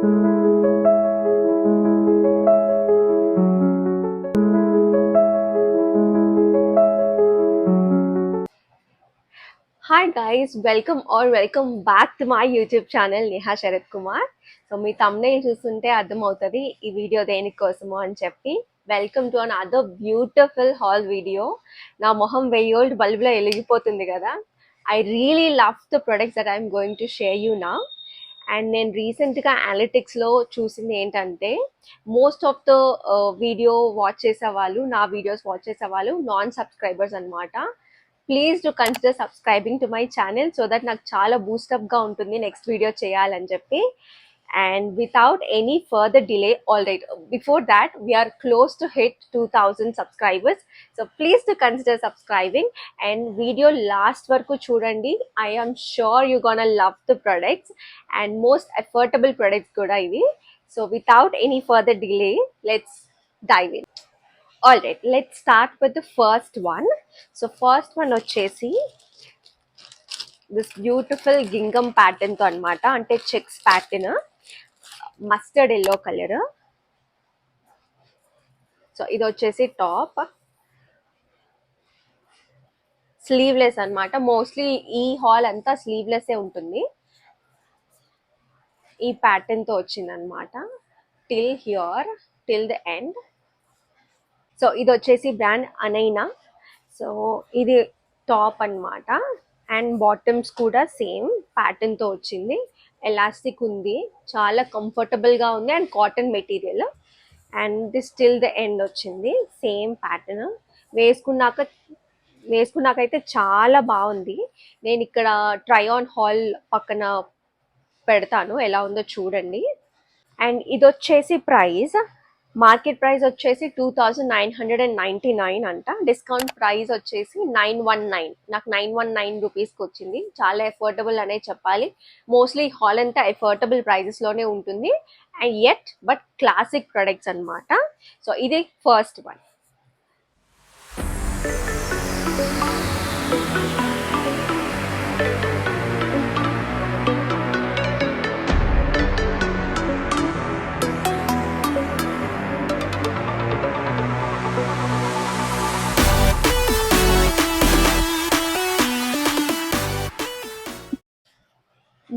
Hi guys, welcome back to my YouTube channel Neha Sharath Kumar. So మీ thumbnail చూస్తుంటే అర్థమవుతుంది ఈ వీడియో దేనికోసమో అని చెప్పి. Welcome to another beautiful haul video. నా మొహం 1000 ఓల్డ్ బల్బ్లో వెలిగిపోతుంది కదా. I really love the products that I'm going to share you నా. అండ్ నేను రీసెంట్గా అనలిటిక్స్లో చూసింది ఏంటంటే most of the video watch చేసే వాళ్ళు, నా వీడియోస్ వాచ్ చేసే వాళ్ళు నాన్ సబ్స్క్రైబర్స్ అనమాట. Please to consider subscribing to my channel so that నాకు చాలా బూస్టప్గా ఉంటుంది నెక్స్ట్ వీడియో చేయాలని చెప్పి. And without any further delay, all right, before that we're close to hit 2000 subscribers. So please to consider subscribing and video last వరకు చూడండి. I am sure you gonna love the products and most affordable products కూడా ఇవి. So without any further delay, let's dive in. All right, let's start with the first one. So first one వచ్చేసి this beautiful gingham pattern తో అన్నమాట. అంటే checks pattern, mustard yellow colour. So ఇది వచ్చేసి top, sleeveless అన్నమాట. Mostly ఈ hall అంతా sleeveless ఏ ఉంటుంది. ఈ ప్యాటర్న్ తో వచ్చింది అనమాట till here, till the end. So ఇది వచ్చేసి బ్రాండ్ అనైనా. సో ఇది టాప్ అన్నమాట అండ్ బాటమ్స్ కూడా సేమ్ ప్యాటర్న్తో వచ్చింది. ఎలాస్టిక్ ఉంది, చాలా కంఫర్టబుల్గా ఉంది and cotton material. And this till the end వచ్చింది, సేమ్ ప్యాటర్న్. వేసుకున్నాకైతే చాలా బాగుంది. నేను ఇక్కడ ట్రై ఆన్ హాల్ పక్కన పెడతాను, ఎలా ఉందో చూడండి. అండ్ ఇది వచ్చేసి ప్రైస్, మార్కెట్ ప్రైస్ వచ్చేసి 2999 అంట. డిస్కౌంట్ ప్రైస్ వచ్చేసి 919. నాకు 919 రూపీస్కి వచ్చింది. చాలా ఎఫోర్డబుల్ అనే చెప్పాలి. మోస్ట్లీ హాల్ అంతా ఎఫోర్డబుల్ ప్రైజెస్లోనే ఉంటుంది and yet but classic products అనమాట. సో ఇది first one.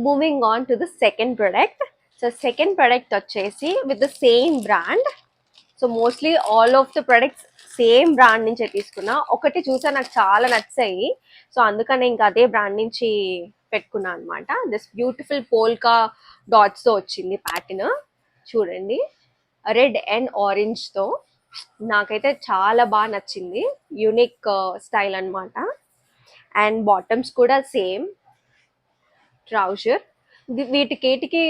Moving on to the second product. So second product వచ్చేసి with the same brand. So mostly all of the products same brand నుంచే తీసుకున్నా. ఒకటి చూసా నాకు చాలా నచ్చాయి, సో అందుకని ఇంకా అదే బ్రాండ్ నుంచి పెట్టుకున్నా అనమాట. దిస్ బ్యూటిఫుల్ పోల్కా డాట్స్తో వచ్చింది ప్యాటర్న్. చూడండి, రెడ్ అండ్ ఆరెంజ్తో నాకైతే చాలా బాగా నచ్చింది. యూనిక్ స్టైల్ అనమాట. అండ్ బాటమ్స్ కూడా సేమ్ ట్రౌజర్. వీటికేటికి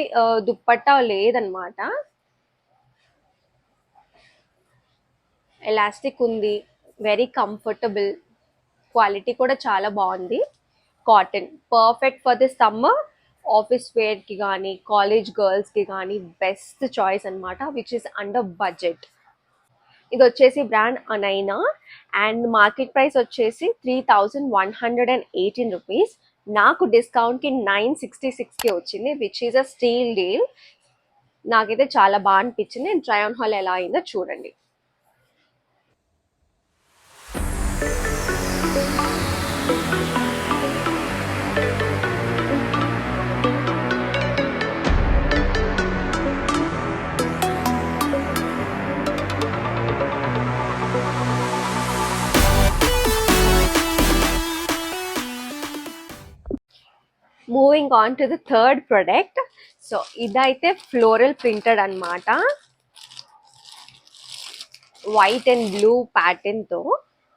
దుప్పట్టా లేదనమాట. ఎలాస్టిక్ ఉంది, వెరీ కంఫర్టబుల్, క్వాలిటీ కూడా చాలా బాగుంది. Cotton, perfect for the summer. Office వేర్కి కానీ కాలేజ్ గర్ల్స్కి కానీ బెస్ట్ చాయిస్ అనమాట, విచ్ ఇస్ అండర్ బడ్జెట్. ఇది వచ్చేసి బ్రాండ్ అనైనా అండ్ మార్కెట్ ప్రైస్ వచ్చేసి 3118 రూపీస్. నాకు డిస్కౌంట్కి 966కి వచ్చింది, which is a steel deal. నాకైతే చాలా బాగా అనిపించింది. నేను ట్రై ఆన్ హాల్ ఎలా అయిందో చూడండి. Moving on to the third product. So ఇదైతే ఫ్లోరల్ ప్రింటెడ్ అనమాట, వైట్ అండ్ బ్లూ ప్యాటర్న్తో.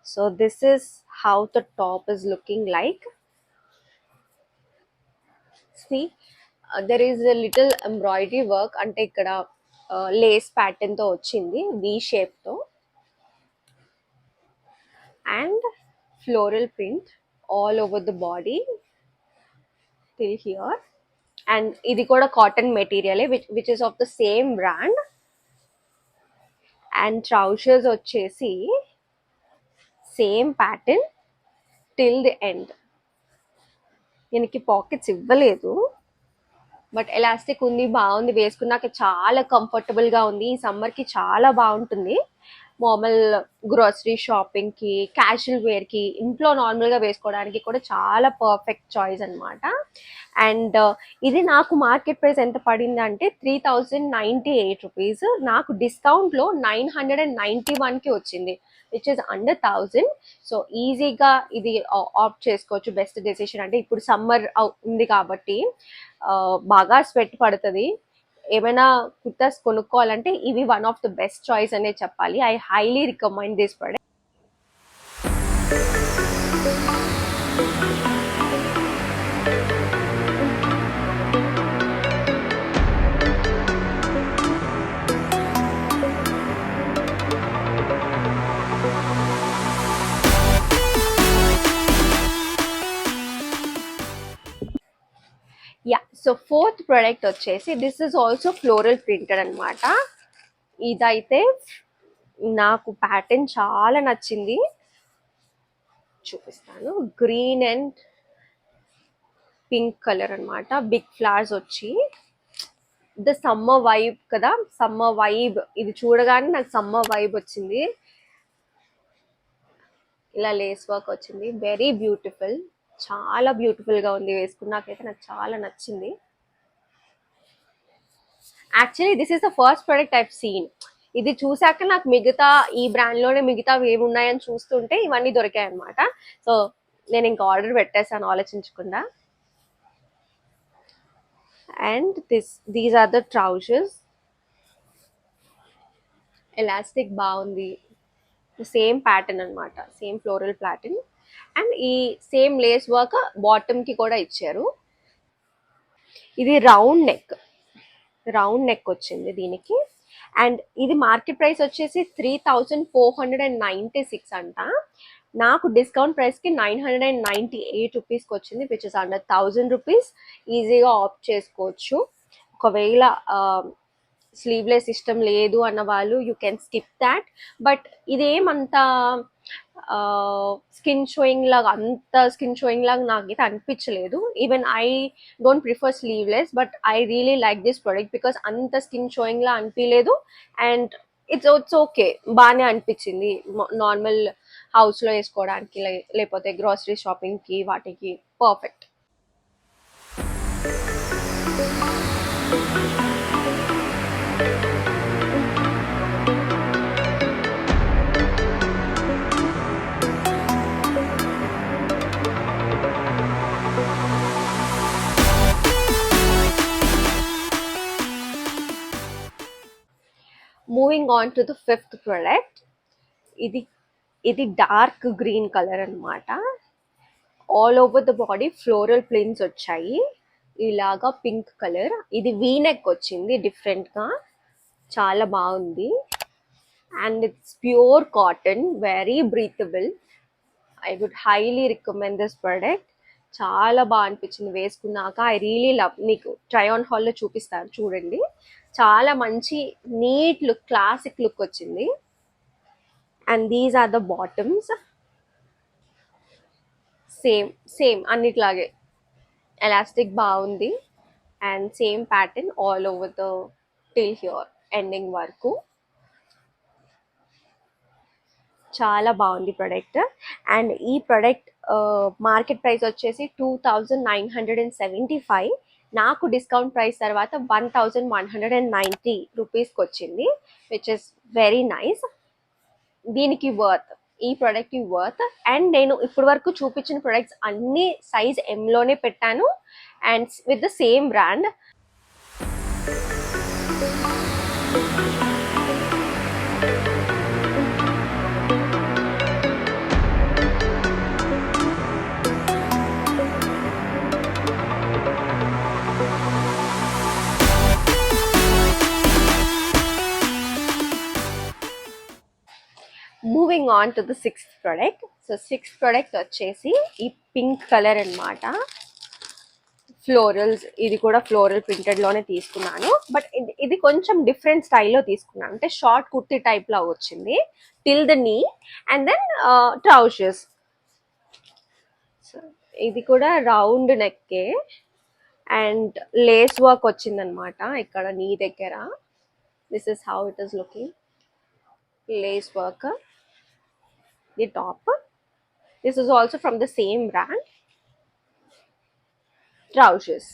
So this is how the top is looking like. See, there is a little embroidery work, అంటే ఇక్కడ Lay's ప్యాటర్న్తో వచ్చింది V షేప్తో. And floral print all over the body till here. And ఇది కూడా cotton మెటీరియలే, which is of the same brand. And trousers వచ్చేసి same pattern till the end. దీనికి పాకెట్స్ ఇవ్వలేదు. బట్ ఎలాస్టిక్ ఉంది, బాగుంది, వేసుకున్నాక చాలా కంఫర్టబుల్గా ఉంది. ఈ సమ్మర్కి చాలా బాగుంటుంది. నార్మల్ గ్రోసరీ షాపింగ్కి, క్యాజువల్ వేర్కి, ఇంట్లో నార్మల్గా వేసుకోవడానికి కూడా చాలా పర్ఫెక్ట్ చాయిస్ అనమాట. అండ్ ఇది నాకు మార్కెట్ ప్రైస్ ఎంత పడింది అంటే 3098 రూపీస్. నాకు డిస్కౌంట్లో 991కి వచ్చింది, విచ్ ఇస్ అండర్ 1000. సో ఈజీగా ఇది ఆప్ట్ చేసుకోవచ్చు. Best decision. అంటే ఇప్పుడు సమ్మర్ ఉంది కాబట్టి బాగా స్వెట్ పడుతుంది. ఏమైనా కుర్తాస్ కొనుక్కోవాలంటే ఇవి one of the best choice అనే చెప్పాలి. I highly recommend this product. Yeah, so fourth product వచ్చేసి this is also floral printed అనమాట. ఇదైతే నాకు ప్యాటర్న్ చాలా నచ్చింది, చూపిస్తాను. గ్రీన్ అండ్ పింక్ కలర్ అనమాట. బిగ్ ఫ్లవర్స్ వచ్చి ద సమ్మర్ వైబ్ కదా, సమ్మర్ వైబ్. ఇది చూడగానే నాకు సమ్మర్ వైబ్ వచ్చింది. ఇలా లేస్ వర్క్ వచ్చింది, వెరీ బ్యూటిఫుల్, చాలా బ్యూటిఫుల్గా ఉంది. వేసుకున్నాకైతే నాకు చాలా నచ్చింది. Actually this is the first product I've seen. ఇది చూసాక నాకు మిగతా ఈ బ్రాండ్లోనే మిగతా ఏమున్నాయని చూస్తుంటే ఇవన్నీ దొరికాయి అనమాట. సో నేను ఇంకా ఆర్డర్ పెట్టేసాను ఆలోచించకుండా. And these are the trousers. Elastic బాగుంది, సేమ్ ప్యాటర్న్ అనమాట, సేమ్ ఫ్లోరల్ ప్యాటర్న్. అండ్ ఈ సేమ్ లేస్ వర్క్ బాటమ్కి కూడా ఇచ్చారు. ఇది రౌండ్ నెక్ వచ్చింది దీనికి. అండ్ ఇది మార్కెట్ ప్రైస్ వచ్చేసి 3496 అంట. నాకు డిస్కౌంట్ ప్రైస్కి 998 రూపీస్కి వచ్చింది, విచ్ ఇస్ అండర్ 1000 రూపీస్. ఈజీగా ఆప్ట్ చేసుకోవచ్చు. ఒకవేళ స్లీవ్లెస్ ఇష్టం లేదు అన్న వాళ్ళు you can skip that. But ఇదేమంతా స్కిన్ షోయింగ్ లాగా నాకైతే అనిపించలేదు. Even I don't prefer sleeveless, but I really like this product because అంత స్కిన్ షోయింగ్ లా అనిపించలేదు. అండ్ ఇట్స్ ఓకే, బాగానే అనిపించింది. నార్మల్ హౌస్లో వేసుకోవడానికి, లేకపోతే గ్రోసరీ షాపింగ్కి, వాటికి perfect. Moving on to the fifth product. ఇది డార్క్ గ్రీన్ కలర్ అనమాట. All over the body floral prints వచ్చాయి, ఇలాగా పింక్ కలర్. ఇది వీనెక్ వచ్చింది డిఫరెంట్గా, చాలా బాగుంది. And it's pure cotton, very breathable. I would highly recommend this product. చాలా బాగా అనిపించింది వేసుకున్నాక. I really love. మీకు ట్రై ఆన్ హాల్లో చూపిస్తాను చూడండి. చాలా మంచి నీట్ లుక్, క్లాసిక్ లుక్ వచ్చింది. And these are the bottoms. Same అన్నిట్లాగే ఎలాస్టిక్ బాగుంది. And same pattern all over the till here ending వరకు. చాలా బాగుంది ప్రోడక్ట్. అండ్ ఈ ప్రోడక్ట్ మార్కెట్ ప్రైస్ వచ్చేసి 2975. నాకు డిస్కౌంట్ ప్రైస్ తర్వాత 1190 రూపీస్కి వచ్చింది, విచ్ ఇస్ వెరీ నైస్. దీనికి వర్త్, ఈ ప్రోడక్ట్కి వర్త్. అండ్ నేను ఇప్పటి వరకు చూపించిన ప్రొడక్ట్స్ అన్ని సైజ్ ఎంలోనే పెట్టాను, and with the same brand. Moving on to the sixth product. So sixth product వచ్చేసి ఈ పింక్ కలర్ అనమాట. ఫ్లోరల్స్, ఇది కూడా ఫ్లోరల్ ప్రింటెడ్లోనే తీసుకున్నాను. బట్ ఇది కొంచెం డిఫరెంట్ స్టైల్లో తీసుకున్నాను. అంటే షార్ట్ కుర్తీ టైప్లో వచ్చింది, till the knee. And then trousers. So ఇది కూడా రౌండ్ నెక్కే. అండ్ లేస్ వర్క్ వచ్చిందనమాట ఇక్కడ నీ దగ్గర. This is how it is looking. Lace work the top. This is also from the same brand. Trousers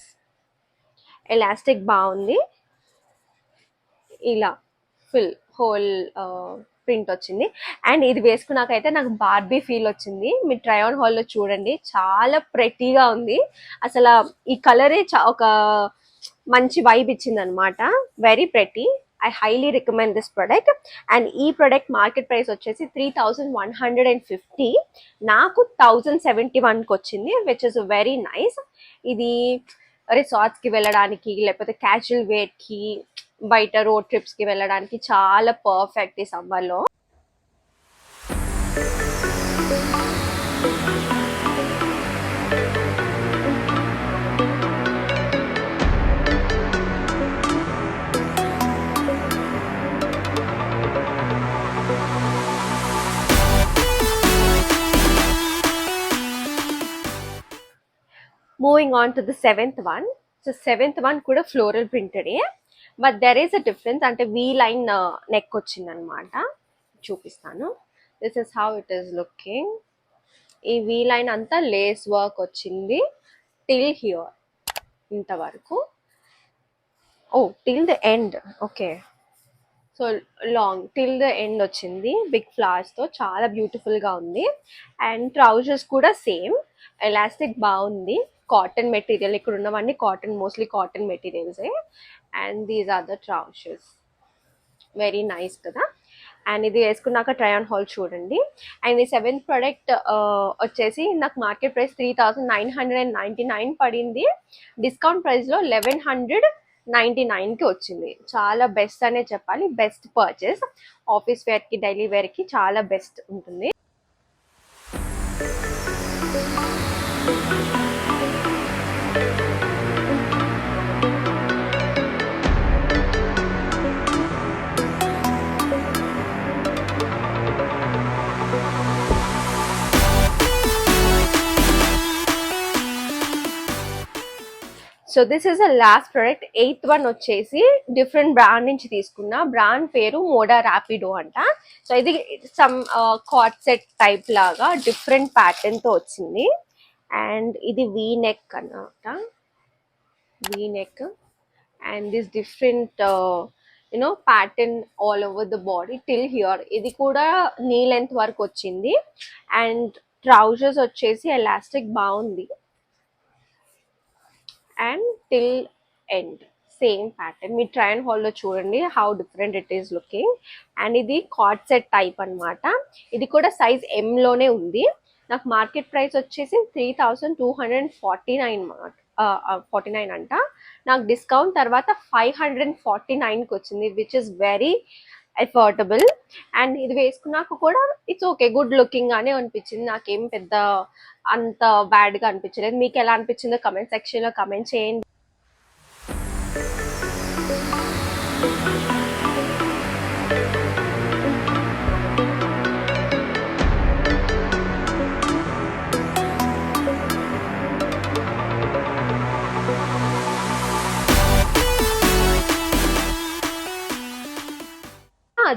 elastic బాగుంది, ఇలా full whole print వచ్చింది. And ఇది వేసుకున్నాకైతే నాకు బార్బీ ఫీల్ వచ్చింది. మీరు ట్రై ఆన్ హాల్లో చూడండి, చాలా ప్రెటీగా ఉంది అసలు. ఈ కలరే ఒక మంచి వైబ్ ఇచ్చింది అనమాట. Very pretty. I highly recommend this product. And ఈ ప్రొడక్ట్ మార్కెట్ ప్రైస్ వచ్చేసి 3150, నాకు 1071కి వచ్చింది, విచ్ ఇస్ వెరీ నైస్. ఇది రిసార్ట్స్కి వెళ్ళడానికి లేకపోతే క్యాజువల్ వేర్కి బయట రోడ్ ట్రిప్స్కి వెళ్ళడానికి చాలా పర్ఫెక్ట్ ఈ సమ్మర్లో. Moving on to the seventh one. So seventh one కూడా ఫ్లోరల్ ప్రింటెడే, but there is a difference. అంటే వీ లైన్ నెక్ వచ్చింది అనమాట. చూపిస్తాను. This is how it is looking. ఈ వీ లైన్ అంతా లేస్ వర్క్ వచ్చింది టిల్ హియర్, ఇంతవరకు. Oh till the end, okay. So long till the end వచ్చింది బిగ్ ఫ్లవర్స్తో, చాలా బ్యూటిఫుల్గా ఉంది. అండ్ ట్రౌజర్స్ కూడా సేమ్, ఎలాస్టిక్ బాగుంది, కాటన్ మెటీరియల్. ఇక్కడ ఉన్నవన్నీ కాటన్, మోస్ట్లీ కాటన్ మెటీరియల్సే. And these are the trousers, very nice కదా. అండ్ ఇది వేసుకున్నాక ట్రై ఆన్ హాల్ చూడండి. అండ్ ఈ సెవెంత్ ప్రోడక్ట్ వచ్చేసి నాకు మార్కెట్ ప్రైస్ 3999 పడింది. డిస్కౌంట్ ప్రైస్లో 1199కి వచ్చింది. చాలా బెస్ట్ అనే చెప్పాలి, బెస్ట్ పర్చేస్. ఆఫీస్ వేర్కి, డైలీ వేర్కి చాలా బెస్ట్ ఉంటుంది. So this is the last product. Eighth one వచ్చేసి డిఫరెంట్ బ్రాండ్ నుంచి తీసుకున్న. బ్రాండ్ పేరు మోడా ర్యాపిడో అంట. సో ఇది సమ్ కార్డ్ సెట్ టైప్ లాగా డిఫరెంట్ ప్యాటర్న్తో వచ్చింది. అండ్ ఇది వీ నెక్ అన్నమాట, V neck. And this different pattern all over the body till here. ఇది కూడా నీ లెంత్ వరకు వచ్చింది. అండ్ ట్రౌజర్స్ వచ్చేసి ఎలాస్టిక్ బాగుంది. And till end same pattern. మీరు ట్రై అండ్ హాల్లో చూడండి how different it is looking. And ఇది కార్డ్ సెట్ టైప్ అనమాట. ఇది కూడా సైజ్ ఎంలోనే ఉంది. నాకు మార్కెట్ ప్రైస్ వచ్చేసి 3249 అంట. నాకు డిస్కౌంట్ తర్వాత 549కి వచ్చింది, which is very affordable. And ఇది వేసుకున్నాక కూడా ఇట్స్ ఓకే, గుడ్ లుకింగ్ గానే అనిపించింది. నాకేం పెద్ద అంత బ్యాడ్గా అనిపించలేదు. మీకు ఎలా అనిపించిందో కమెంట్ సెక్షన్లో కమెంట్ చేయండి.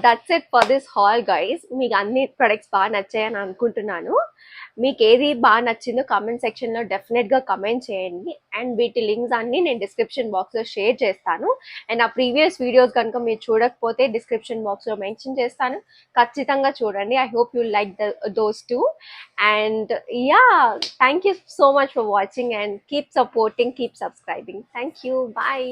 That's it for this hall guys. మీకు అన్ని ప్రొడక్ట్స్ బాగా నచ్చాయని అనుకుంటున్నాను. మీకు ఏది బాగా నచ్చిందో కమెంట్ సెక్షన్లో డెఫినెట్గా కమెంట్ చేయండి. అండ్ వీటి లింక్స్ అన్నీ నేను డిస్క్రిప్షన్ బాక్స్లో షేర్ చేస్తాను. అండ్ ఆ ప్రీవియస్ వీడియోస్ కనుక మీరు చూడకపోతే డిస్క్రిప్షన్ బాక్స్లో మెన్షన్ చేస్తాను, ఖచ్చితంగా చూడండి. I hope you like those too. And yeah, thank you so much for watching and keep supporting, keep subscribing. Thank you, bye.